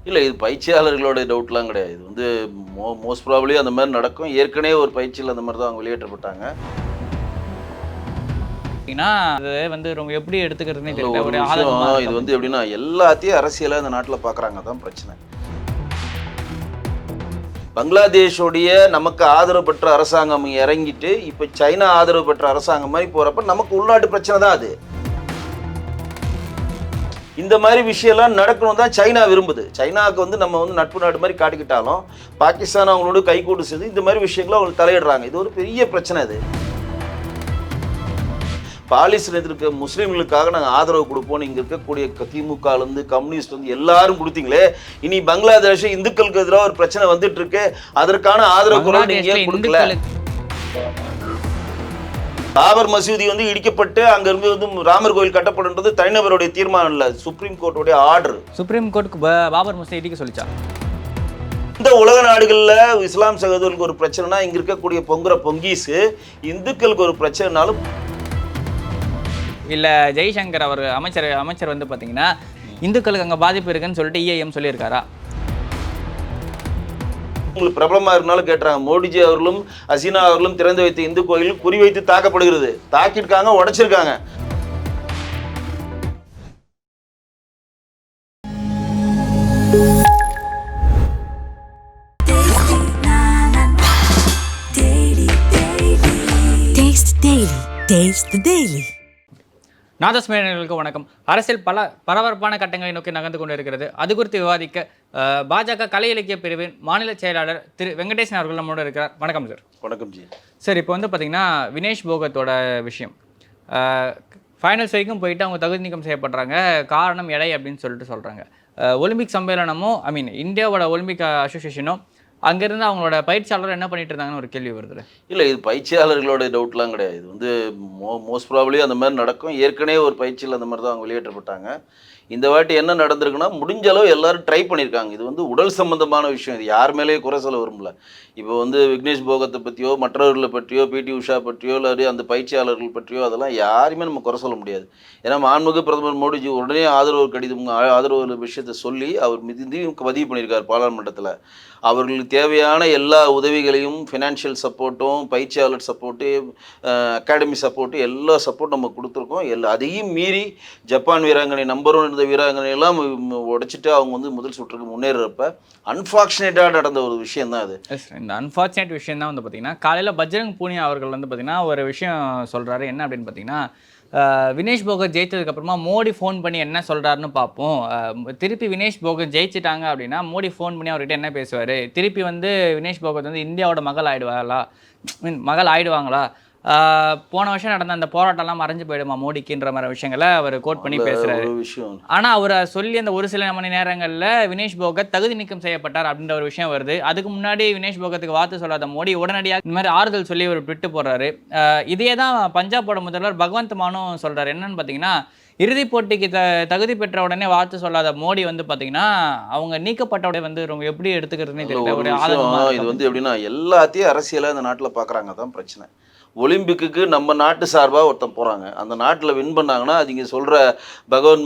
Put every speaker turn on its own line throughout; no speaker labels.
இல்லை, இது பயிற்சியாளர்களோட டவுட்லாம் கிடையாது. இது வந்து மோஸ்ட் ப்ராபப்ளி அந்த மாதிரி நடக்கும். ஏற்கனவே ஒரு பயிற்சியில் அந்த மாதிரி தான் அவங்க வெளியேற்றப்பட்டாங்க.
அது வந்து ரொம்ப எப்படி எடுத்துக்கிறதுனே
ஒரு
தெரியல. ஒரு
விஷயம் இது வந்து எப்படின்னா எல்லாத்தையும் அரசியலாக இந்த நாட்டில் பார்க்குறாங்க, தான் பிரச்சனை. பங்களாதேஷோடைய நமக்கு ஆதரவு பெற்ற அரசாங்கம் இறங்கிட்டு இப்போ சைனா ஆதரவு பெற்ற அரசாங்கம் மாதிரி போகிறப்ப நமக்கு உள்நாட்டு பிரச்சனை தான் அது. இந்த மாதிரி விஷயம்லாம் நடக்கணும் தான் சைனா விரும்புது. சைனாவுக்கு வந்து நம்ம வந்து நட்பு நாடு மாதிரி காட்டிக்கிட்டாலும் பாகிஸ்தான் அவங்களோட கைகூடு செய்து இந்த மாதிரி விஷயங்களும் அவங்களுக்கு தலையிடுறாங்க. இது ஒரு பெரிய பிரச்சனை. அது பாலிஸ்தீனத்தில் இருக்க முஸ்லீம்களுக்காக நாங்கள் ஆதரவு கொடுப்போம், இங்கே இருக்கக்கூடிய திமுகலேருந்து கம்யூனிஸ்ட் வந்து எல்லாரும் கொடுத்தீங்களே, இனி பங்களாதேஷ் இந்துக்களுக்கு எதிராக ஒரு பிரச்சனை வந்துட்டு இருக்கு, அதற்கான ஆதரவு குரல் நீங்க ஏன் கொடுக்கல? பாபர் மசூதி வந்து இடிக்கப்பட்டு அங்கிருந்து வந்து ராமர் கோயில் கட்டப்படுன்றது தனிநபருடைய தீர்மானம் இல்லை, சுப்ரீம் கோர்ட்டுடைய ஆர்டர்.
சுப்ரீம் கோர்ட்டுக்கு பாபர் மசூதி இடிக்க சொல்லிச்சா?
இந்த உலக நாடுகளில் இஸ்லாம் சகோதரர்களுக்கு ஒரு பிரச்சனைனா இங்கே இருக்கக்கூடிய பொங்கீஸு, இந்துக்களுக்கு ஒரு பிரச்சனைனாலும்
இல்லை ஜெய்சங்கர் அவர் அமைச்சர் வந்து பார்த்தீங்கன்னா இந்துக்களுக்கு அங்கே பாதிப்பு இருக்குன்னு சொல்லிட்டு இஏஎம் சொல்லியிருக்காரா?
உங்களுக்கு பிரபலமாக இருந்தாலும் கேட்டுறாங்க. மோடிஜி அவர்களும் ஹசீனா அவர்களும் திறந்து வைத்த இந்து கோயிலும் குறிவைத்து தாக்கப்படுகிறது. தாக்கியிருக்காங்க, உடைச்சிருக்காங்க.
நாதஸ்மேனர்களுக்கு வணக்கம். அரசியல் பல பரபரப்பான கட்டங்களை நோக்கி நகர்ந்து கொண்டு இருக்கிறது. அது குறித்து விவாதிக்க பாஜக கலை இலக்கிய பிரிவின் மாநில செயலாளர் திரு வெங்கடேசன் அவர்கள் நம்மளோட இருக்கிறார். வணக்கம் சார்.
வணக்கம் ஜி.
சார், இப்போ வந்து பார்த்தீங்கன்னா வினேஷ் போகத்தோட விஷயம் ஃபைனல்ஸ் வரைக்கும் போயிட்டு அவங்க தகுதி நீக்கம் செய்யப்படுறாங்க. காரணம் எடை அப்படின்னு சொல்கிறாங்க. ஒலிம்பிக் சம்மேளனமும் இந்தியாவோட ஒலிம்பிக் அசோசியேஷனும் அங்கேருந்து அவங்களோட பயிற்சியாளர் என்ன பண்ணிட்டு இருந்தாங்கன்னு ஒரு கேள்வி வருது.
இல்லை, இது பயிற்சியாளர்களோட டவுட்லாம் கிடையாது. இது வந்து மோஸ்ட் ப்ராபப்ளி அந்த மாதிரி நடக்கும். ஏற்கனவே ஒரு பயிற்சியில் அந்த மாதிரி தான் அவங்க வெளியேற்றப்பட்டாங்க. இந்த வாட்டி என்ன நடந்திருக்குன்னா, முடிஞ்ச அளவு எல்லாரும் ட்ரை பண்ணியிருக்காங்க. இது வந்து உடல் சம்பந்தமான விஷயம். இது யார் மேலேயே குறை சொல்ல விரும்பல. இப்போ வந்து விக்னேஷ் போகத்தை பற்றியோ மற்றவர்களை பற்றியோ பிடி உஷா பற்றியோ இல்லை அந்த பயிற்சியாளர்கள் பற்றியோ அதெல்லாம் யாருமே நம்ம குறை சொல்ல முடியாது. ஏன்னா மாண்புமிகு பிரதமர் மோடிஜி உடனே ஆதரவு விஷயத்தை சொல்லி அவர் பதிவு பண்ணியிருக்கார் பாராளுமன்றத்தில். அவர்களுக்கு தேவையான எல்லா உதவிகளையும், ஃபினான்ஷியல் சப்போர்ட்டும், பயிற்சியாளர் சப்போர்ட்டு, அகாடமி சப்போர்ட்டு, எல்லா சப்போர்ட் நம்ம கொடுத்துருக்கோம். அதையும் மீறி ஜப்பான் வீராங்கனை நம்பர் 1 இருந்த வீராங்கனையெல்லாம் உடைச்சிட்டு அவங்க வந்து முதல் சுற்றுக்கு முன்னேறப்ப அன்ஃபார்ச்சுனேட்டாக நடந்த ஒரு விஷயம் தான் அது.
இந்த அன்ஃபார்ச்சுனேட் விஷயம் தான் வந்து பார்த்தீங்கன்னா காலையில் பஜ்ரங் பூனியா அவர்கள் வந்து பார்த்தீங்கன்னா ஒரு விஷயம் சொல்கிறாரு. என்ன அப்படின்னு பார்த்தீங்கன்னா, வினேஷ் போகத் ஜெயித்ததுக்கப்புறமா மோடி ஃபோன் பண்ணி என்ன சொல்கிறாருன்னு பார்ப்போம். திருப்பி வினேஷ் போகத் ஜெயிச்சிட்டாங்க அப்படின்னா மோடி ஃபோன் பண்ணி அவர்கிட்ட என்ன பேசுவார்? திருப்பி வந்து வினேஷ் போகத் வந்து இந்தியாவோட மகள் ஆயிடுவாங்களா? போன வருஷம் நடந்த அந்த போராட்டம்லாம் மறைஞ்சு போயிடுமா மோடிக்குன்ற மாதிரி விஷயங்களை அவர் கோட் பண்ணி பேசுகிறாரு. ஆனால் அவர் சொல்லி அந்த ஒரு சில மணி நேரங்களில் வினேஷ் போகத் தகுதி நீக்கம் செய்யப்பட்டார் அப்படின்ற ஒரு விஷயம் வருது. அதுக்கு முன்னாடி வினேஷ் போகத்துக்கு வார்த்தை சொல்லாத மோடி உடனடியாக இந்த மாதிரி ஆறுதல் சொல்லி ஒரு ட்விட்டு போடுறாரு. இதே தான் பஞ்சாபோட முதல்வர் பகவந்த் மானும் சொல்கிறார். என்னன்னு பார்த்தீங்கன்னா, இறுதிப் போட்டிக்கு தகுதி பெற்ற உடனே வார்த்தை சொல்லாத மோடி வந்து பார்த்தீங்கன்னா அவங்க நீக்கப்பட்ட உடனே வந்து ரொம்ப எப்படி எடுத்துக்கிறதுனே தெரியல.
இது வந்து எப்படின்னா எல்லாத்தையும் அரசியலாக இந்த நாட்டில் பார்க்குறாங்க, தான் பிரச்சனை. ஒலிம்பிக்கு நம்ம நாட்டு சார்பாக ஒருத்தன் போகிறாங்க, அந்த நாட்டில் வின் பண்ணாங்கன்னா அது இங்கே சொல்கிற பகவந்த்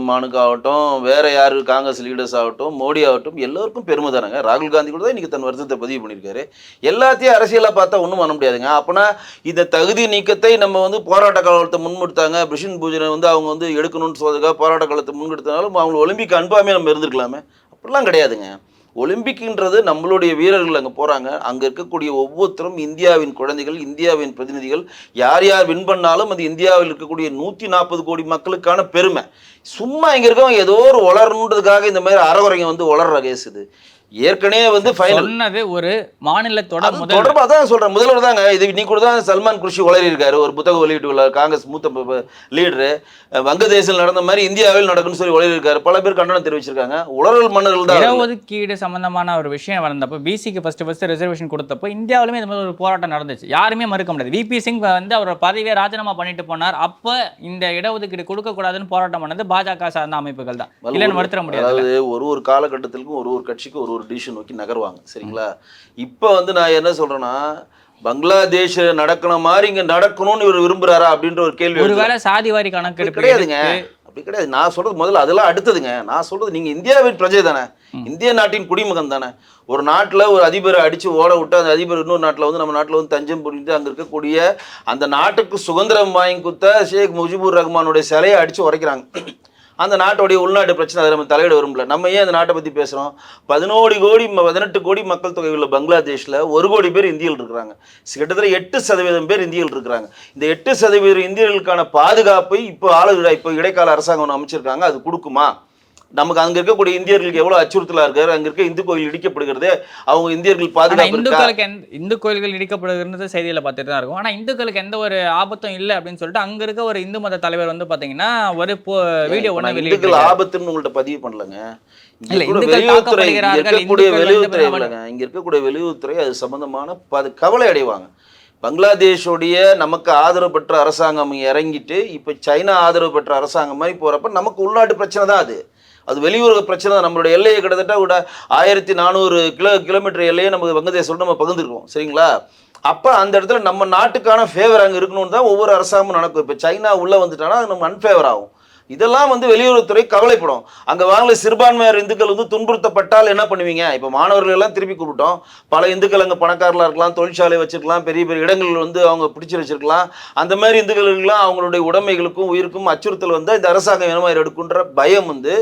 மானுக்கு ஆகட்டும், வேறு யார் காங்கிரஸ் லீடர்ஸ் ஆகட்டும், மோடி ஆகட்டும், எல்லோருக்கும் பெருமை தானங்க. ராகுல் காந்தி கூட தான் இன்றைக்கி தன் வருத்தத்தை பதிவு பண்ணியிருக்காரு. எல்லாத்தையும் அரசியலாக பார்த்தா ஒன்றும் பண்ண முடியாதுங்க. அப்போனா இந்த தகுதி நீக்கத்தை நம்ம வந்து போராட்ட காலத்தை முன்னிறுத்தாங்க. பிரிஷன் பூஜனை வந்து அவங்க வந்து எடுக்கணும்னு சொல்றதுக்காக போராட்ட காலத்தை முன்னிறுத்தினாலும் அவங்க ஒலிம்பிக் அனுப்பாமே நம்ம இருந்திருக்கலாமே. அப்படிலாம் கிடையாதுங்க. ஒலிம்பிக்ன்றது நம்மளுடைய வீரர்கள் அங்கே போகிறாங்க. அங்கே இருக்கக்கூடிய ஒவ்வொருத்தரும் இந்தியாவின் குழந்தைகள், இந்தியாவின் பிரதிநிதிகள். யார் வின் பண்ணாலும் அது இந்தியாவில் இருக்கக்கூடிய 140 கோடி மக்களுக்கான பெருமை. சும்மா இங்கே இருக்கவங்க ஏதோ ஒரு வளரணுன்றதுக்காக இந்த மாதிரி அறகுறைங்க வந்து வளர்ற கேஸ் இது. ஏற்கனவே வந்து
சொன்னது ஒரு மாநிலத்தோட
தொடர்பாக தான் சொல்கிறேன். முதல்வர் தாங்க இது. நீ கூட தான் சல்மான் குர்ஷி வளரி இருக்காரு, ஒரு புத்தகம் வெளியிட்டுள்ளார். காங்கிரஸ் மூத்த லீடரு வங்கதேசத்தில் நடந்த மாதிரி இந்தியாவில் நடக்குன்னு சொல்லி வளரி இருக்காரு. பல பேர் கண்டனம் தெரிவிச்சிருக்காங்க. உளறல் மன்னர்கள் தான்.
இடஒதுக்கீடு சம்பந்தமான ஒரு விஷயம் வளர்ந்தப்போ, பிசிக்கு ஃபர்ஸ்ட் ரிசர்வேஷன் கொடுத்தப்போ இந்தியாவிலுமே இந்த மாதிரி ஒரு போராட்டம் நடந்துச்சு. யாருமே மறுக்க முடியாது. விபி சிங் வந்து அவர் பதவியை ராஜினாமா பண்ணிட்டு போனார். அப்போ இந்த இடஒதுக்கீடு கொடுக்கக்கூடாதுன்னு போராட்டம் பண்ணது பாஜக சார்ந்த அமைப்புகள் தான். இல்லைன்னு மறுத்துற முடியாது.
அதாவது ஒரு காலகட்டத்திற்கும் ஒரு கட்சிக்கும் ஒரு டிசிஷன் நோக்கி நகர்வாங்க. சரிங்களா? இப்போ வந்து நான் என்ன சொல்றேன்னா, பங்களாதேஷ் நடக்கணும் மாதிரி இங்க நடக்கணும்னு இவர் விரும்புறாரா அப்படின்ற ஒரு கேள்வி.
ஒருவேளை சாதிவாரி கணக்கு
கிடையாதுங்க. அப்படி கிடையாது. நான் சொல்றது முதல்ல அதெல்லாம் அடுத்ததுங்க. நான் சொல்றது நீங்க இந்தியாவின் பிரஜை தானே. இந்திய நாட்டின் குடிமகன் தானே. ஒரு நாட்டில் ஒரு அதிபரை அடித்து ஓட விட்டு அந்த அதிபர் இன்னொரு நாட்டில் வந்து நம்ம நாட்டில் வந்து தஞ்சம் புரிந்து அங்கே இருக்கக்கூடிய அந்த நாட்டுக்கு சுதந்திரம் வாங்கி கொடுத்த ஷேக் முஜிபுர் ரஹ்மானுடைய சிலையை அடித்து உடைக்கிறாங்க. அந்த நாட்டுடைய உள்நாட்டு பிரச்சனை அதை நம்ம தலையிட வரும்ல. நம்ம ஏன் அந்த நாட்டை பற்றி பேசுகிறோம்? 18 கோடி மக்கள் தொகை உள்ள பங்களாதேஷில் 1 கோடி பேர் இந்தியர்கள் இருக்கிறாங்க. கிட்டத்தட்ட 8% பேர் இந்தியர்கள் இருக்கிறாங்க. இந்த 8% இந்தியர்களுக்கான பாதுகாப்பை இப்போ இடைக்கால அரசாங்கம் ஒன்று அமைச்சிருக்காங்க. அது கொடுக்குமா? நமக்கு அங்க இருக்கக்கூடிய இந்தியர்களுக்கு எவ்வளவு அச்சுறுத்தலா இருக்காரு? அங்க இருக்க இந்து கோயில் இடிக்கப்படுகிறது, அவங்க இந்தியர்கள் பாதுகாப்பு
இந்து கோயில்கள் இடிக்கப்படுகிறது செய்தியில பார்த்துட்டு தான் இருக்கும். ஆனா இந்துக்களுக்கு எந்த ஒரு ஆபத்தும் இல்லை அப்படின்னு சொல்லிட்டு அங்க இருக்க ஒரு இந்து மத தலைவர் வந்து பாத்தீங்கன்னா ஒரு வீடியோ ஒண்ணு
இந்துக்கள் ஆபத்துன்னு உங்கள்ட்ட பதிவு பண்ணலங்க.
இல்ல இந்துக்கள் தாக்கப்படுகிறார்கள்,
இங்க இருக்கக்கூடிய வெளியுறவுத்துறை அது சம்பந்தமான கவலை அடைவாங்க. பங்களாதேஷோடைய நமக்கு ஆதரவு பெற்ற அரசாங்கம் இறங்கிட்டு இப்போ சைனா ஆதரவு பெற்ற அரசாங்கம் மாதிரி போகிறப்ப நமக்கு உள்நாட்டு பிரச்சனை தான் அது வெளியுறவு பிரச்சனை தான். நம்மளுடைய எல்லையை கிட்டத்தட்ட கூட 1400 கிலோமீட்டர் எல்லையை நமக்கு வங்கதேசோட நம்ம பகிர்ந்துருக்கோம், சரிங்களா? அப்போ அந்த இடத்துல நம்ம நாட்டுக்கான ஃபேவர் அங்கே இருக்கணும்னு தான் ஒவ்வொரு அரசாங்கமும் நடக்கும். இப்போ சைனா உள்ளே வந்துட்டானா அது நம்ம அன்ஃபேவர் ஆகும். இதெல்லாம் வந்து வெளியுறவுத்துறை கவலைப்படும். அங்கே வாங்கல சிறுபான்மையார் இந்துக்கள் வந்து துன்புறுத்தப்பட்டால் என்ன பண்ணுவீங்க? இப்போ மாணவர்கள் எல்லாம் திருப்பி கூப்பிட்டோம். பல இந்துக்கள் அங்கே பணக்காரலாக இருக்கலாம், தொழிற்சாலை வச்சிருக்கலாம், பெரிய பெரிய இடங்கள் வந்து அவங்க பிடிச்சி வச்சிருக்கலாம். அந்த மாதிரி இந்துக்களுக்கெல்லாம் அவங்களுடைய உடைமைகளுக்கும் உயிருக்கும் அச்சுறுத்தல் வந்து இந்த அரசாங்கம் என்ன மாதிரி எடுக்குன்ற பயம் வந்து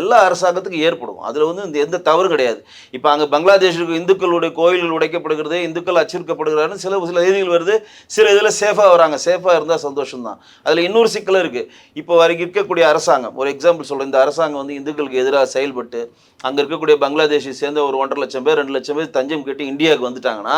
எல்லா அரசாங்கத்துக்கும் ஏற்படும். அதில் வந்து இந்த எந்த தவறும் கிடையாது. இப்போ அங்கே பங்களாதேஷுக்கு இந்துக்களுடைய கோயில்கள் உடைக்கப்படுகிறது, இந்துக்கள் அச்சுறுத்தப்படுகிறாருன்னு சில செய்திகள் வருது. சில இதில் சேஃபாக வராங்க. சேஃபாக இருந்தால் சந்தோஷம்தான். அதில் இன்னொரு சிக்கல் இருக்குது. இப்போ வரைக்கும் இருக்கக்கூடிய அரசாங்கம், ஒரு எக்ஸாம்பிள் சொல்கிறேன், இந்த அரசாங்கம் வந்து இந்துக்களுக்கு எதிராக செயல்பட்டு அங்கே இருக்கக்கூடிய பங்களாதேஷை சேர்ந்த ஒரு 1.5 லட்சம் பேர் 2 லட்சம் பேர் தஞ்சம் கேட்டு இந்தியாவுக்கு வந்துட்டாங்கன்னா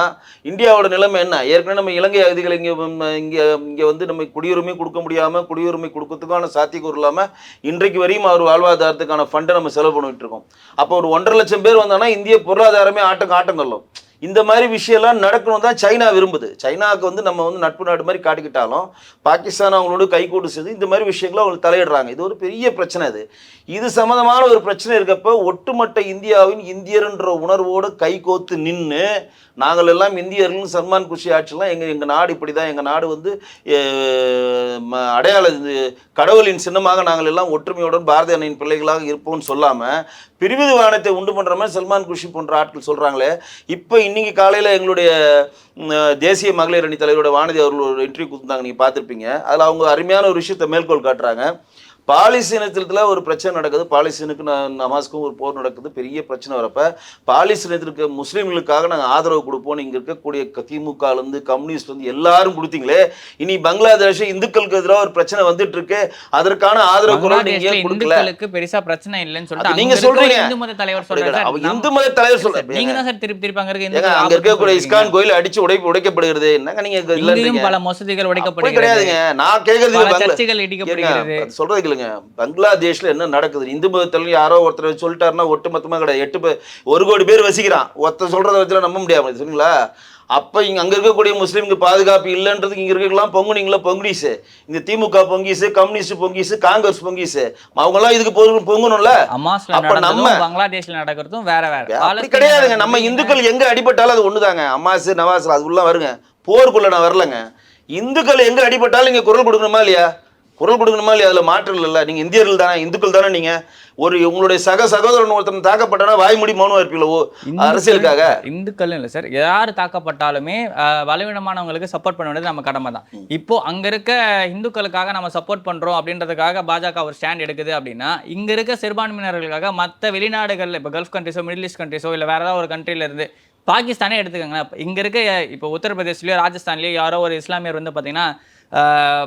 இந்தியாவோட நிலைமை என்ன? ஏற்கனவே நம்ம இலங்கை அகதிகள் இங்கே வந்து நம்ம குடியுரிமை கொடுக்க முடியாமல், குடியுரிமை கொடுக்கறதுக்கான சாத்தியக்கூறு இல்லாமல் இன்றைக்கு வரையும் அவர் வாழ்வாதாரத்துக்கான ஃபண்டை நம்ம செலவு பண்ணிட்டு இருக்கோம். அப்போ ஒரு 1.5 லட்சம் பேர் வந்தாங்கன்னா இந்திய பொருளாதாரமே ஆட்டம் கொள்ளும். இந்த மாதிரி விஷயம்லாம் நடக்கணும் தான் சைனா விரும்புது. சைனாவுக்கு வந்து நம்ம வந்து நட்பு நாடு மாதிரி காட்டிக்கிட்டாலும் பாகிஸ்தான் அவங்களோட கைகூட்டு செய்து இந்த மாதிரி விஷயங்களை அவங்க தலையிடுறாங்க. இது ஒரு பெரிய பிரச்சனை. இது சம்மந்தமான ஒரு பிரச்சனை இருக்கப்போ ஒட்டுமொத்த இந்தியாவின் இந்தியர்ன்ற உணர்வோடு கைகோத்து நின்று நாங்கள் எல்லாம் இந்தியர்கள், சல்மான் குர்ஷி ஆட்சியெல்லாம் எங்கள் நாடு இப்படி தான், எங்கள் நாடு வந்து அடையாள கடவுளின் சின்னமாக நாங்கள் எல்லாம் ஒற்றுமையுடன் பாரதிய அன்னையின் பிள்ளைகளாக இருப்போம்னு சொல்லாமல் பிரிவினைவாதத்தை உண்டு பண்ணுற மாதிரி சல்மான் குர்ஷி போன்ற ஆட்கள் சொல்கிறாங்களே. இப்போ இன்னைக்கு காலையில் எங்களுடைய தேசிய மகளிர் அணி தலைவரோட வானதி அவர்கள் ஒரு இன்டர்வியூ கொடுத்தாங்க, நீங்கள் பார்த்துருப்பீங்க. அதில் அவங்க அருமையான ஒரு விஷயத்தை மேற்கோள் காட்டுறாங்க. பாலிஸ்தீனத்தில் ஒரு பிரச்சனை நடக்குது, பாலிஸ்தீனுக்கு நமாஸ்க்கும் ஒரு போர் நடக்குது, பெரிய பிரச்சனை வரப்ப பாலிஸ்தீனத்தில் இருக்க முஸ்லீம்களுக்காக நாங்கள் ஆதரவு கொடுப்போம். இங்கே இருக்கக்கூடிய திமுகலேருந்து கம்யூனிஸ்ட் வந்து எல்லாரும் கொடுத்தீங்களே, இனி பங்களாதேஷ் இந்துக்களுக்கு எதிராக ஒரு பிரச்சனை வந்துட்டு இருக்கு, அதற்கான ஆதரவு குரல் நீங்க கொடுக்கல.
பெருசா பிரச்சனை இல்லைன்னு சொல்லிட்டு
நீங்க சொல்றீங்க.
இந்து மத தலைவர் சொல்றாரு,
இந்து மத தலைவர் சொல்றாரு.
நீங்க தான் சார் திருப்பி அங்க
இருக்கக்கூடிய இஸ்கான் கோயில் அடிச்சு உடைக்கப்படுகிறது. என்னங்க நீங்க இல்ல
பல மசூதிகள் உடைக்கப்படுகிறது
கிடையாதுங்க. நான் கேக்குறது
சர்ச்சைகள் இடிக்கப்படுகிறது.
சொல்றது பங்களாதேஷ்ல என்ன நடக்குது? இந்து மதத்தில் யாரோ ஒருத்தர் சொல்லிட்டாருன்னா ஒட்டுமொத்தமா கிடையாது. 1 கோடி பேர் வசிக்கிறான். ஒருத்தர் சொல்றதை வச்சு நம்ப முடியாது, சரிங்களா? அப்ப அங்க இருக்கக்கூடிய முஸ்லீமுக்கு பாதுகாப்பு இல்லைன்றதுக்கு இங்க இருக்கலாம் பொங்குனீங்களா பொங்குடிஸ், இந்த திமுக பொங்கிஸ், கம்யூனிஸ்ட் பொங்கிஸ், காங்கிரஸ் பொங்கிஸ், அவங்க எல்லாம் இதுக்கு பொங்கணும்ல.
அப்ப நம்ம பங்களாதேஷ்ல நடக்கிறதும் வேற
அப்படி கிடையாதுங்க. நம்ம இந்துக்கள் எங்க அடிபட்டாலும் அது ஒண்ணுதாங்க. அமாஸ் நவாஸ் அது உள்ள வருங்க. போருக்குள்ள நான் வரலங்க. இந்துக்கள் எங்க அடிபட்டாலும் இங்க குரல் கொடுக்கணுமா இல்லையா? அதில் மாற்றம் இல்லை. நீங்கள் இந்தியர்கள் தானே, இந்துக்கள் தானே. நீங்கள் உங்களுடைய சகோதரன் ஒருத்தன் தாக்கப்பட்டானா வாய் மூடி மௌனமா இருப்பீங்களோ அரசியலுக்காக?
இந்துக்கள் இல்லை சார், யார் தாக்கப்பட்டாலுமே பலவீனமானவங்களுக்கு சப்போர்ட் பண்ண வேண்டியது நம்ம கடமை தான். இப்போ அங்க இருக்க இந்துக்களுக்காக நம்ம சப்போர்ட் பண்றோம் அப்படின்றதுக்காக பாஜக ஒரு ஸ்டாண்ட் எடுக்குது அப்படின்னா, இங்க இருக்க சிறுபான்மையினர்களுக்காக மற்ற வெளிநாடுகள், இப்போ கல்ஃப் கண்ட்ரிஸோ, மிடில் ஈஸ்ட் கண்ட்ரிஸோ, இல்லை வேற ஏதாவது ஒரு கண்ட்ரில இருந்து, பாகிஸ்தானே எடுத்துக்கோங்களேன். இங்க இருக்க இப்போ உத்தரப்பிரதேஷ்லயோ ராஜஸ்தான்லயோ யாரோ ஒரு இஸ்லாமியர் வந்து பார்த்தீங்கன்னா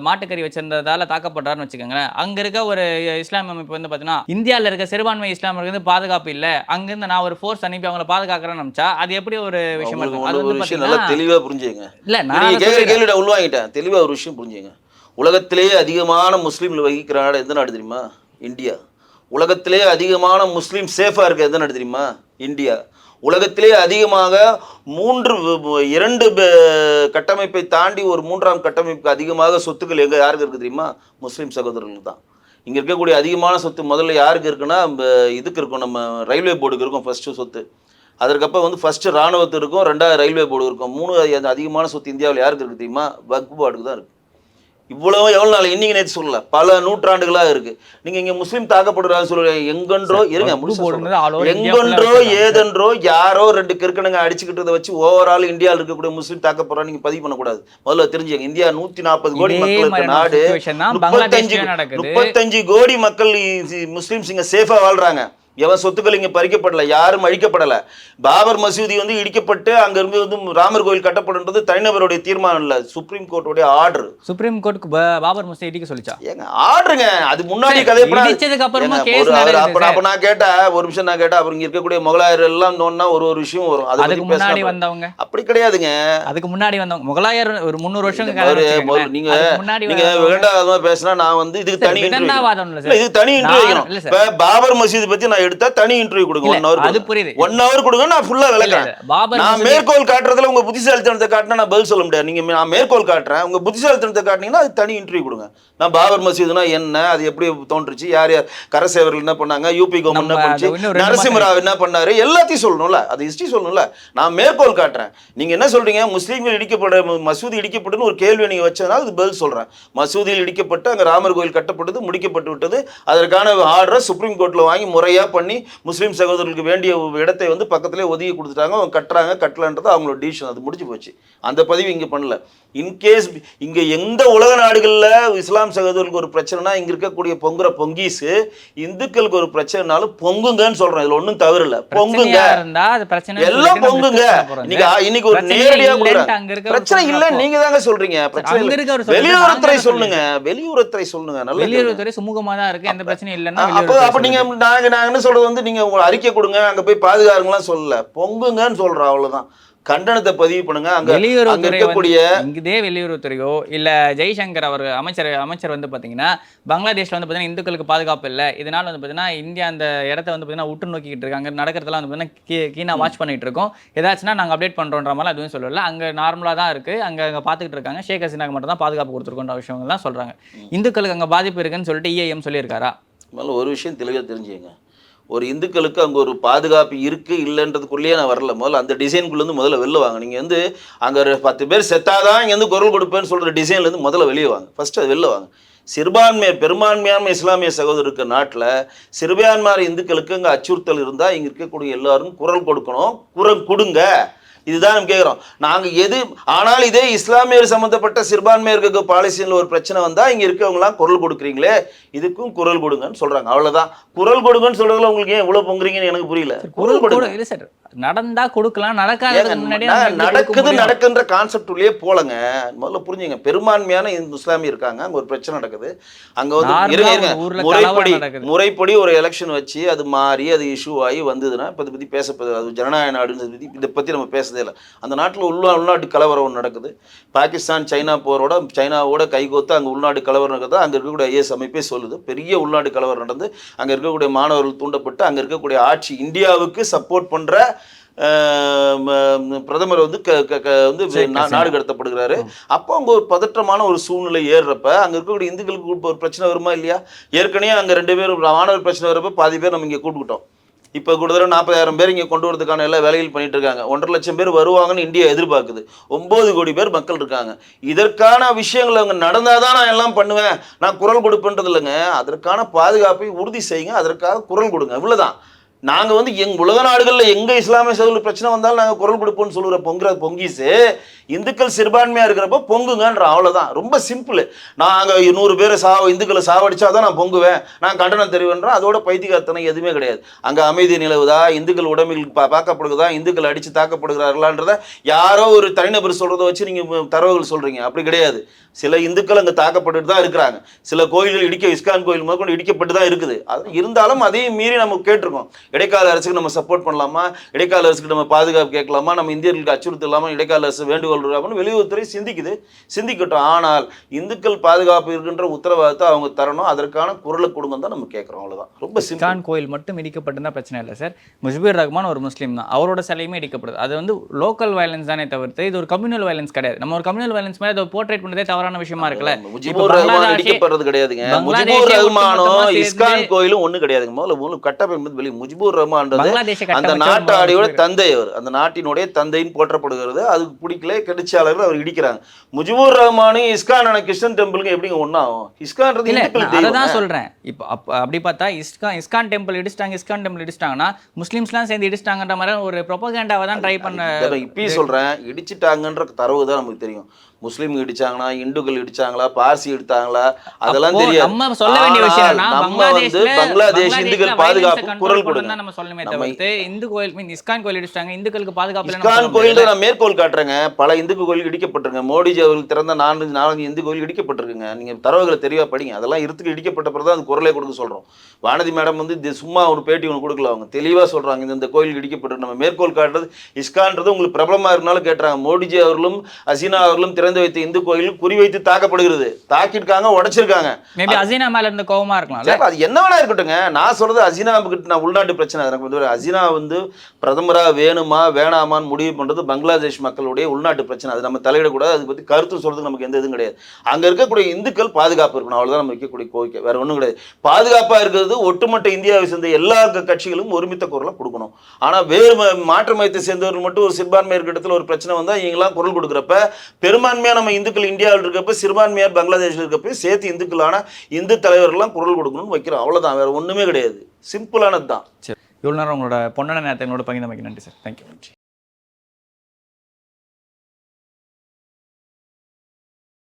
மாட்டுக்கறி வச்சிருந்ததால தாக்கப்படுறாருன்னு வச்சுக்கோங்களேன். அங்க இருக்க ஒரு இஸ்லாமிய அமைப்பு வந்து பார்த்தீங்கன்னா, இந்தியாவில் இருக்க சிறுபான்மை இஸ்லாமியருக்கு வந்து பாதுகாப்பு இல்லை, அங்கிருந்து நான் ஒரு ஃபோர்ஸ் அனுப்பி அவங்களை பாதுகாக்கிறேன்னு நினைச்சா அது எப்படி ஒரு விஷயம் இருக்கும்? அது வந்து
நல்லா தெளிவாக புரிஞ்சுங்க.
இல்லை நான்
கேள்விட உள்வாங்கிட்டேன். தெளிவாக ஒரு விஷயம் புரிஞ்சுங்க. உலகத்திலேயே அதிகமான முஸ்லீம்கள் வகிக்கிற நாடு எந்த நாடு தெரியுமா? இந்தியா. உலகத்திலே அதிகமான முஸ்லீம் சேஃபாக இருக்க எந்த நாடு தெரியுமா? இந்தியா. உலகத்திலே அதிகமாக 2 கட்டமைப்பை தாண்டி ஒரு 3ஆம் கட்டமைப்புக்கு அதிகமாக சொத்துக்கள் யாருக்கு இருக்குது தெரியுமா? முஸ்லீம் சகோதரர்களுக்கு தான். இங்கே இருக்கக்கூடிய அதிகமான சொத்து முதல்ல யாருக்கு இருக்குன்னா இதுக்கு இருக்கும், நம்ம ரயில்வே போர்டுக்கு இருக்கும் ஃபர்ஸ்ட்டு சொத்து. அதற்கப்புறம் வந்து ஃபர்ஸ்ட்டு இராணுவத்து இருக்கும், 2வது ரயில்வே போர்டு இருக்கும், 3வது அதிகமான சொத்து இந்தியாவில் யாருக்கு இருக்குது தெரியுமா? வக்ஃப் போர்டுக்கு தான் இருக்குது. இவ்வளவு எவ்வளவு நாள் இன்னைக்கு நேற்று சொல்லல, பல நூற்றாண்டுகளா இருக்கு. நீங்க இங்க முஸ்லீம் தாக்கப்படுறாங்க சொல்லுங்க, எங்கென்றோ இருங்க முழுசா சொல்றேன். எங்கென்றோ ஏதென்றோ யாரோ 2 கிறுக்கனுங்க அடிச்சுக்கிட்டதை வச்சு ஓவரால் இந்தியாவில் இருக்கக்கூடிய முஸ்லீம் தாக்கப்படுறா நீங்க பதிவு பண்ணக்கூடாது. முதல்ல தெரிஞ்சுங்க, இந்தியா 140 கோடி மக்கள் இருக்க நாடு. 35 கோடி மக்கள் முஸ்லீம்ஸ் இங்க சேஃபா வாழ்றாங்க. எவன் சொத்துக்கள் இங்க பறிக்கப்படல, யாரும் அழிக்கப்படல. பாபர் மசூதி வந்து இடிக்கப்பட்டு அங்க இருந்து வந்து ராமர் கோயில் கட்டப்படுன்றது தனிநபருடைய தீர்மானம் இல்ல, சுப்ரீம் கோர்ட்டோட ஆர்டர்.
சுப்ரீம் கோர்ட்டுக்கு பாபர் மசூதி இடிக்க சொல்லிச்சா?
ஏங்க ஆர்டருங்க, அது முன்னாடி
இடிச்சதுக்கு அப்புறமா கேஸ் நடக்குது.
அப்ப நான் கேட்டா ஒரு நிமிஷம், நான் கேட்டா அப்புறம் இங்க இருக்கக்கூடிய முகலாயர் எல்லாம் நோன்னா ஒரு விஷயம் வரும்.
அதுக்கு முன்னாடி வந்தவங்க
அப்படி கிடையாதுங்க.
அதுக்கு முன்னாடி வந்தவங்க முகலாயர் ஒரு 300 வருஷம்
நீங்க வேண்டாம் பேசினா நான் வந்து இதுக்கு தனி இதுக்கு தனி இன்டர்வியூ வைக்கணும். பாபர் மசூதி பத்தி நான் எடுத்தா தனி இன்டர்வியூ கொடுங்க. 1 hour
அது புரியுது.
1 hour கொடுங்க, நான் ஃபுல்லா விளக்குறேன். நான் மேற்கோள் காட்டுறதுல உங்க புத்திசாலித்தனத்தை காட்டினா நான் பதில் சொல்ல முடியாது. நீங்க நான் மேற்கோள் காட்டுறேன், உங்க புத்திசாலித்தனத்தை காட்டினீங்கன்னா அது தனி இன்டர்வியூ கொடுங்க. நான் பாபர் மசூதினா என்ன, அது எப்படி தோன்றுச்சு, யார் யார் கரசேவர்கள் என்ன பண்ணாங்க, யூபி கவர்மெண்ட் என்ன பண்ணுச்சு, நரசிம்மராவ் என்ன பண்ணாரு, எல்லாத்தையும் சொல்லணும்ல, அது ஹிஸ்டரி சொல்லணும்ல. நான் மேற்கோள் காட்டுறேன். நீங்க என்ன சொல்றீங்க, முஸ்லீம்கள் இடிக்கப்பட மசூதி இடிக்கப்பட்டுன்னு ஒரு கேள்வி நீங்க வச்சதுனால அது பதில் சொல்றேன். மசூதியில் இடிக்கப்பட்டு அங்க ராமர் கோயில் கட்டப்பட்டது, முடிக்கப்பட்டு விட்டது. அதற்கான ஆர்டரை சுப்ரீம் கோர்ட்ல வாங்கி முறையா பண்ணி முஸ்லீம் சகோதரர்களுக்கு வேண்டிய இடத்தை வந்து பக்கத்திலே ஒதுக்கி கொடுத்துட்டாங்க. அவங்க கட்டுறாங்க கட்டலன்றது அவங்களோட டிசிஷன், அது முடிஞ்சு போச்சு. அந்த பதிவு இங்க பண்ணல. இன்கேஸ் இங்க எந்த உலக நாடுகள்ல இஸ்லாம் சகோதரர்களுக்கு ஒரு பிரச்சனைனா இங்க இருக்கக்கூடிய பொங்குற பொங்கீஸ் இந்துக்களுக்கு ஒரு பிரச்சனைனாலும் பொங்குங்கன்னு சொல்றேன். இதுல ஒன்றும் தவறு இல்ல, பொங்குங்க, எல்லாம் பொங்குங்க. இன்னைக்கு ஒரு நேரடியா பிரச்சனை இல்ல நீங்க தாங்க சொல்றீங்க. பிரச்சனை வெளியுறவுத்துறை சொல்லுங்க, வெளியுறவுத்துறை சொல்லுங்க. நல்ல
வெளியுறவுத்துறை சுமூகமா தான் இருக்கு, எந்த பிரச்சனையும் இல்லைன்னா
அப்ப நீங்க நாங்க என்ன சொல்றது வந்து நீங்க உங்க அறிக்கை கொடுங்க, அங்க போய் பாதுகாருங்கலாம் சொல்லல, பொங்குங்கன்னு சொல்றோம், அவ்வளவுதான். கண்டனத்தை பதிவு பண்ணுங்க. அங்க இருக்கக்கூடிய
இதே வெளியுறவுத்துறையோ இல்ல ஜெய்சங்கர் அவர் அமைச்சர் வந்து பாத்தீங்கன்னா பங்களாதேஷ்ல வந்து பாத்தீங்கன்னா இந்துக்களுக்கு பாதுகாப்பு இல்லை, இதனால வந்து பாத்தீங்கன்னா இந்தியா அந்த இடத்த வந்து பாத்தீங்கன்னா உற்று நோக்கிட்டு இருக்காங்க, நடக்கிறதெல்லாம் வந்து பாத்தீங்கன்னா கீனா வாட்ச் பண்ணிட்டு இருக்கோம், ஏதாச்சுன்னா நாங்க அப்டேட் பண்றோன்ற மாதிரி அதுவும் சொல்லல. அங்க நார்மலா தான் இருக்கு, அங்க பாத்துக்கிட்டு இருக்காங்க. ஷேக் ஹசீனாக்கு மட்டும் தான் பாதுகாப்பு கொடுத்துருக்கோன்ற விஷயங்கள்லாம் சொல்றாங்க. இந்துக்களுக்கு அங்க பாதிப்பு இருக்குன்னு சொல்லிட்டு EIM சொல்லியிருக்காரா?
ஒரு விஷயம் தெளிவாக தெரிஞ்சுங்க, ஒரு இந்துக்களுக்கு அங்கே ஒரு பாதுகாப்பு இருக்குது இல்லைன்றதுக்குள்ளேயே நான் வரல. முதல்ல அந்த டிசைனுக்குள்ளேருந்து முதல்ல வெளில வாங்க. நீங்கள் வந்து அங்கே ஒரு 10 பேர் செத்தாதான் இங்கேருந்து குரல் கொடுப்பேன்னு சொல்கிற டிசைன்லேருந்து முதல்ல வெளியே வாங்க. ஃபஸ்ட்டு அது வெளில வாங்க. பெரும்பான்மையான இஸ்லாமிய சகோதரருக்கு நாட்டில் சிறுபான்மையான இந்துக்களுக்கு அங்கே அச்சுறுத்தல் இருந்தால் இங்கே இருக்கக்கூடிய எல்லாரும் குரல் கொடுக்கணும், குரல் கொடுங்க. இதுதான் நம்ம கேட்குறோம். நாங்கள் எது ஆனால் இதே இஸ்லாமியர் சம்மந்தப்பட்ட சிறுபான்மையருக்கு பாலஸ்தீனில் ஒரு பிரச்சனை வந்தால் இங்கே இருக்கவங்களாம் குரல் கொடுக்குறீங்களே, இதுக்கும் குரல் கொடுங்கன்னு சொல்கிறாங்க. அவ்வளோதான். குரல் கொடுங்கன்னு சொல்கிறதுல உங்களுக்கு ஏன் இவ்வளோ பொங்குறீங்கன்னு எனக்கு புரியல. குரல் கொடுங்க.
இல்லை சார், நடந்தா கொடுக்கலாம், நடக்காத
நடக்குன்ற கான்செப்ட் உள்ளே போலங்க. முதல்ல புரிஞ்சுங்க, பெரும்பான்மையான இஸ்லாமியர் இருக்காங்க, அங்கே ஒரு பிரச்சனை நடக்குது, அங்கே வந்து முறைப்படி ஒரு எலெக்ஷன் வச்சு அது மாறி அது இஷ்யூ ஆகி வந்ததுன்னா இப்போ இதை பற்றி பேசப்படுது. அது ஜனநாயக நாடுன்னு இதை பற்றி நம்ம பேசுறதே இல்லை. அந்த நாட்டில் உள்நாட்டு கலவரம் நடக்குது. பாகிஸ்தான் சைனா போரோட சைனாவோட கைகோத்து அங்கே உள்நாட்டு கலவரம் நடக்குது. அங்கே இருக்கக்கூடிய IS அமைப்பே சொல்லுது பெரிய உள்நாட்டு கலவரம் நடந்து அங்கே இருக்கக்கூடிய மாணவர்கள் தூண்டப்பட்டு அங்கே இருக்கக்கூடிய ஆட்சி இந்தியாவுக்கு சப்போர்ட் பண்ணுற பிரதமர் வந்து நாடு கடத்தப்படுகிறாரு. அப்போ அங்கே ஒரு பதற்றமான ஒரு சூழ்நிலை ஏறுறப்ப அங்கே இருக்கக்கூடிய இந்துக்களுக்கு ஒரு பிரச்சனை வருமா இல்லையா? ஏற்கனவே அங்கே 2 பேர் மாணவர் பிரச்சனை வரப்ப பாதி பேர் நம்ம இங்கே கூப்பிட்டோம். இப்போ கூடுதலாக 40,000 பேர் இங்கே கொண்டு வரதுக்கான எல்லா வேலைகள் பண்ணிட்டு இருக்காங்க. 1.5 லட்சம் பேர் வருவாங்கன்னு இந்தியா எதிர்பார்க்குது. 9 கோடி பேர் மக்கள் இருக்காங்க. இதற்கான விஷயங்கள் அங்கே நடந்தால் தான் நான் எல்லாம் பண்ணுவேன், நான் குரல் கொடுப்பேன்றது இல்லைங்க. அதற்கான பாதுகாப்பை உறுதி செய்யுங்க, அதற்காக குரல் கொடுங்க, இவ்வளோதான். நாங்கள் வந்து உலக நாடுகளில் எங்கே இஸ்லாமிய சகோதரர் பிரச்சனை வந்தாலும் நாங்கள் குரல் கொடுப்போம்னு சொல்லுற பொங்கீஸு இந்துக்கள் சிறுபான்மையாக இருக்கிறப்ப பொங்குங்கன்ற, அவ்வளோதான். ரொம்ப சிம்பிள். நாங்கள் 100 பேரை இந்துக்களை சாவடிச்சா தான் நான் பொங்குவேன், நான் கண்டனம் தெரிவேன்றேன். அதோட பைத்தியக்காரத்தனை எதுவுமே கிடையாது. அங்கே அமைதி நிலவுதா, இந்துக்கள் உடமைகள் பார்க்கப்படுகிறதா, இந்துக்கள் அடித்து தாக்கப்படுகிறார்களான்றத யாரோ ஒரு தனிநபர் சொல்கிறத வச்சு நீங்கள் தரவுகள் சொல்கிறீங்க. அப்படி கிடையாது. சில இந்துக்கள் அங்கே தாக்கப்பட்டு தான் இருக்கிறாங்க. சில கோயில்கள் இஸ்கான் கோயில் முதற்கொண்டு இடிக்கப்பட்டு தான் இருக்குது. அது இருந்தாலும் அதையும் மீறி நம்ம கேட்டிருக்கோம். இடைக்கால அரசுக்கு நம்ம சப்போர்ட் பண்ணலாமா, இடைக்கால அரசுக்கு நம்ம பாதுகாப்பு கேட்கலாமா, நம்ம இந்தியர்களுக்கு அச்சுறுத்தல் இல்லாமல் இடைக்கால அரசு வேண்டுகோள் வெளியுறவுத்துறை சிந்திக்கட்டும். ஆனால் இந்துக்கள் பாதுகாப்பு இருக்கின்ற உத்தரவாதத்தை அவங்க தரணும், அதற்கான குரலை கொடுங்க தான் நம்ம கேட்குறோம். அவ்வளோதான். ரொம்ப சிம்பிள்.
கோயில் மட்டும் இடிக்கப்பட்டுனா பிரச்சனை இல்லை சார். முஜிபுர் ரஹ்மான் ஒரு முஸ்லீம் தான், அவரோட சிலையுமே இடிக்கப்படுது. அது வந்து லோக்கல் வயலன்ஸ் தானே தவிர்த்து இது ஒரு கம்யூனல் வயலன்ஸ் கிடையாது. நம்ம ஒரு கம்யூனல் வயலன்ஸ் மாதிரி அதை போர்ட்ரேட் பண்ணதே தவறான விஷயமா இருக்குல்ல.
முஜிபுர் ரஹ்மான் இடிக்கப்படுறது கிடையாதுங்க. முஜிபுர் ரஹ்மானும் இஸ்கான் கோயிலும் ஒன்றும் கிடையாதுங்க. முதல்ல கட்டமைப்பு முஜிபுர் ரஹ்மான்றது
பங்களாதேஷை
அந்த
கட்டமைச்சவர்
நாட்டாடியோட
முஜிபுர்.
தந்தை, அவர் அந்த நாட்டினுடைய தந்தைன்னு போற்றப்படுகிறது. அதுக்கு பிடிக்கல, கெடுச்சியாளர்கள் அவர் இடிக்கிறாங்க. முஜிபுர் ரஹ்மானும் இஸ்கானான கிருஷ்ணன் டெம்பிளுக்கு எப்படிங்க ஒன்றாகும்? இஸ்கான்றது
இல்ல
இந்துக்கள்
நான் அதை
தெய்வம்.
தான் சொல்றேன். இப்போ அப்படி பார்த்தா இஸ்கான் டெம்பிள் இடிச்சிட்டாங்கன்னா முஸ்லீம்ஸ்லாம் சேர்ந்து இடிச்சிட்டாங்கன்ற மாதிரி ஒரு ப்ரொபகேண்டாவை தான் ட்ரை பண்ண.
இப்பயும் சொல்றேன், இடிச்சிட்டாங்கன்ற தரவு தான் நமக்கு தெரியும். முஸ்லீம் இடிச்சாங்கன்னா, இந்துக்கள் இடிச்சாங்களா, பார்சி எடுத்தாங்களா, அதெல்லாம்
அப்போ
தெரியாது.
நம்ம சொல்ல வேண்டிய விஷயம் என்னன்னா,
நம்ம வந்து பங்களாதேஷ் இந்துக்கள் பாதுகாப்பு குரல் கொடுங்க.
நம்ம சொல்லணுமே தவிர்த்து இந்து கோயில் இஸ்கான் கோயில் இடிச்சிட்டாங்க, இந்துக்களுக்கு பாதுகாப்பு இல்லைன்னு
இஸ்கான்
நம்ம
கோயில்
சொல்ல
நான் மேற்கோள் காட்டுறேங்க. பல இந்து கோயில் இடிக்கப்பட்டிருங்க. மோடிஜி அவர்கள் திறந்த 4 இந்து கோயில் இடிக்கப்பட்டிருக்குங்க. நீங்க தரவுகளை தெளிவா படிங்க. அதெல்லாம் இருத்துக்கு இடிக்கப்பட்ட பிறகு தான் அந்த குரலே கொடுக்க சொல்றோம். வானதி மேடம் வந்து சும்மா ஒரு பேட்டி ஒன்று கொடுக்கல, அவங்க தெளிவா சொல்றாங்க இந்த கோயில் இடிக்கப்பட்டு. நம்ம மேற்கோள் காட்டுறது இஸ்கான்றது உங்களுக்கு பிரபலமா இருந்தாலும் கேட்டுறாங்க. மோடிஜி அவர்களும் ஹசீனா அவர்களும் திறந்து வைத்த இந்து கோயில் குறிவைத்து தாக்கப்படுகிறது. தாக்கிருக்காங்க, உடைச்சிருக்காங்க.
மேபி ஹசீனா மேல இருந்த கோவமா இருக்கலாம்.
சரி, அது என்ன வேணா இருக்கட்டுங்க. நான் சொல்றது ஹசீனா கிட்ட நான் உள்நாட்டு பிரச்சனை. எனக்கு வந்து ஹசீனா வந்து பிரதமரா வேணுமா வேணாமான்னு முடிவு பண்றது பங்களாதேஷ் மக்களுடைய உள்நாட்டு பிரச்சனை. அது நம்ம தலையிடக்கூடாது. அதை பத்தி கருத்து சொல்றதுக்கு நமக்கு எந்த இதுவும் கிடையாது. அங்க இருக்கக்கூடிய இந்துக்கள் பாதுகாப்பு இருக்கணும், அவ்வளவுதான் நம்ம வைக்கக்கூடிய கோரிக்கை. வேற ஒன்றும் கிடையாது. பாதுகாப்பா இருக்கிறது ஒட்டுமொத்த இந்தியாவை சேர்ந்த எல்லா கட்சிகளும் ஒருமித்த குரலை கொடுக்கணும். ஆனா வேறு மாற்று மதத்தை சேர்ந்தவர்கள் மட்டும் ஒரு சிறுபான்மையர் இடத்துல ஒரு பிரச்சனை வந்தா இவங்கெல்லாம் குரல் கொடுக்குறப்ப, பெரும்பான்மையா நம்ம இந்துக்கள் இந்தியாவில் இருக்கப்ப, சிறுபான்மையார் பங்களாதேஷில் இருக்கப்ப சேர்த்து இந்துக்களான இந்து தலைவர்கள்லாம் குரல் கொடுக்கணும்னு வைக்கிறோம். அவ்வளவுதான், வேற ஒண்ணுமே கிடையாது. சிம்பிளானது தான்.
சரி, இவ்வளவு நேரம் உங்களோட பொன்னான நேரத்தை என்னோட பகிர்ந்தமைக்கு நன்றி சார். தேங்க்யூ.